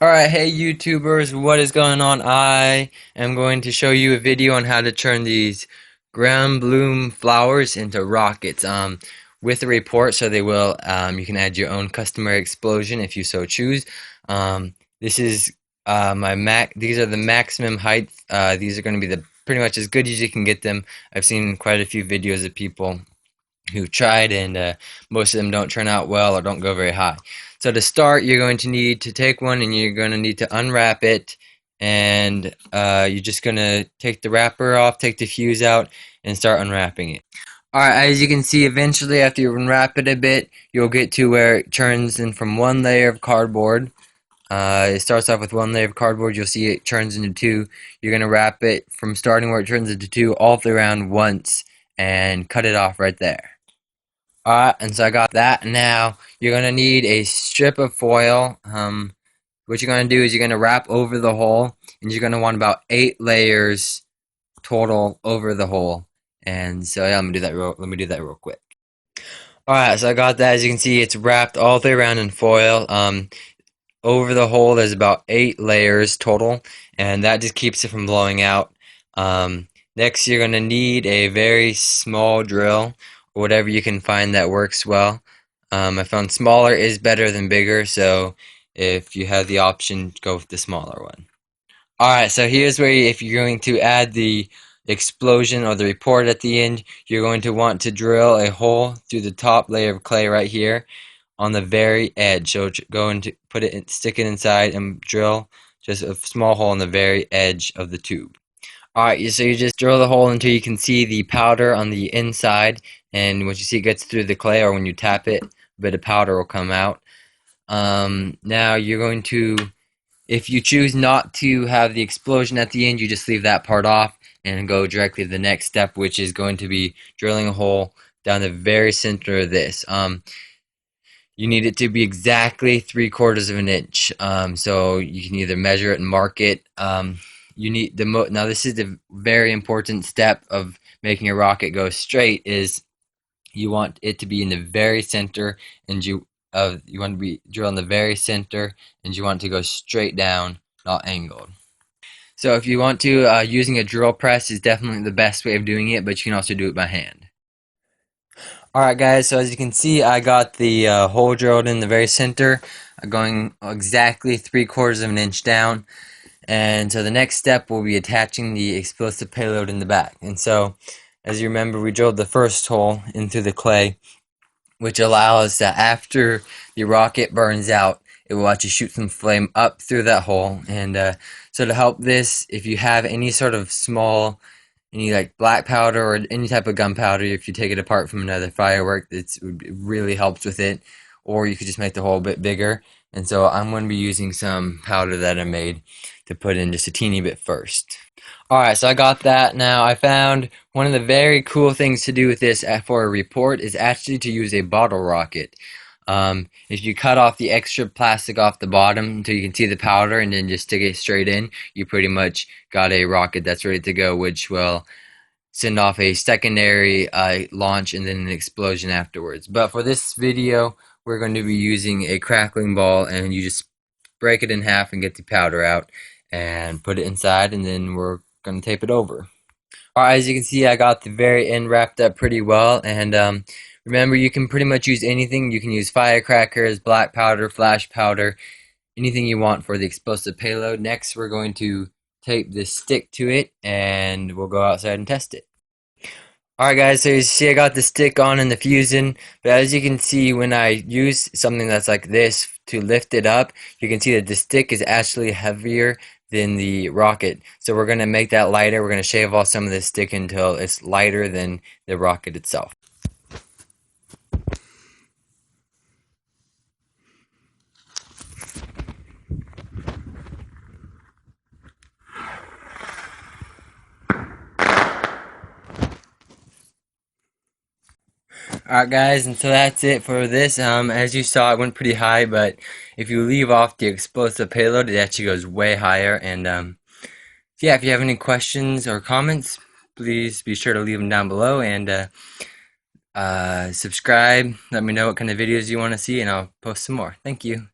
Alright, hey YouTubers, what is going on? I am going to show you a video on how to turn these ground bloom flowers into rockets with a report, so they will you can add your own customary explosion if you so choose. This is these are the maximum height. These are going to be the pretty much as good as you can get them. I've seen quite a few videos of people who tried, and most of them don't turn out well or don't go very high. So to start, you're going to need to take one and you're going to need to unwrap it, and you're just going to take the wrapper off, take the fuse out, and start unwrapping it. Alright, as you can see, eventually after you unwrap it a bit, you'll get to where it turns in from one layer of cardboard. It starts off with one layer of cardboard. You'll see it turns into two. You're going to wrap it from starting where it turns into two all the way around once and cut it off right there. Alright, and so I got that. Now you're gonna need a strip of foil. What you're gonna do is you're gonna wrap over the hole, and you're gonna want about 8 layers total over the hole. And so yeah, let me do that real quick. Alright, so I got that. As you can see, it's wrapped all the way around in foil. Over the hole, there's about 8 layers total, and that just keeps it from blowing out. Next, you're gonna need a very small drill, or whatever you can find that works well. I found smaller is better than bigger, so if you have the option, go with the smaller one. Alright, so here's where if you're going to add the explosion or the report at the end, you're going to want to drill a hole through the top layer of clay right here on the very edge. So go and stick it inside and drill just a small hole in the very edge of the tube. Alright, so you just drill the hole until you can see the powder on the inside, and once you see it gets through the clay, or when you tap it, a bit of powder will come out. Now you're going to, if you choose not to have the explosion at the end, you just leave that part off and go directly to the next step, which is going to be drilling a hole down the very center of this. You need it to be exactly 3/4 of an inch. So you can either measure it and mark it. You need now this is the very important step of making a rocket go straight, is you want it to be in the very center, and you want to be drilling the very center, and you want it to go straight down, not angled. So if you want to, using a drill press is definitely the best way of doing it, but you can also do it by hand. Alright guys, so as you can see, I got the hole drilled in the very center, going exactly 3/4 of an inch down. And so the next step will be attaching the explosive payload in the back. And so, as you remember, we drilled the first hole into the clay, which allows that after the rocket burns out, it will actually shoot some flame up through that hole. And so to help this, if you have any sort of any like black powder or any type of gunpowder, if you take it apart from another firework, it really helps with it. Or you could just make the hole a bit bigger. And so I'm going to be using some powder that I made to put in just a teeny bit first. Alright, so I got that. Now I found one of the very cool things to do with this for a report is actually to use a bottle rocket. If you cut off the extra plastic off the bottom until you can see the powder and then just stick it straight in, you pretty much got a rocket that's ready to go, which will send off a secondary launch and then an explosion afterwards. But for this video, we're going to be using a crackling ball, and you just break it in half and get the powder out and put it inside, and then we're going to tape it over. Alright, as you can see, I got the very end wrapped up pretty well, and remember, you can pretty much use anything. You can use firecrackers, black powder, flash powder, anything you want for the explosive payload. Next, we're going to tape this stick to it, and we'll go outside and test it. Alright guys, so you see I got the stick on and the fuse in, but as you can see, when I use something that's like this to lift it up, you can see that the stick is actually heavier than the rocket. So we're going to make that lighter. We're going to shave off some of the stick until it's lighter than the rocket itself. Alright guys, and so that's it for this. As you saw, it went pretty high, but if you leave off the explosive payload, it actually goes way higher. And yeah, if you have any questions or comments, please be sure to leave them down below, and subscribe. Let me know what kind of videos you want to see, and I'll post some more. Thank you.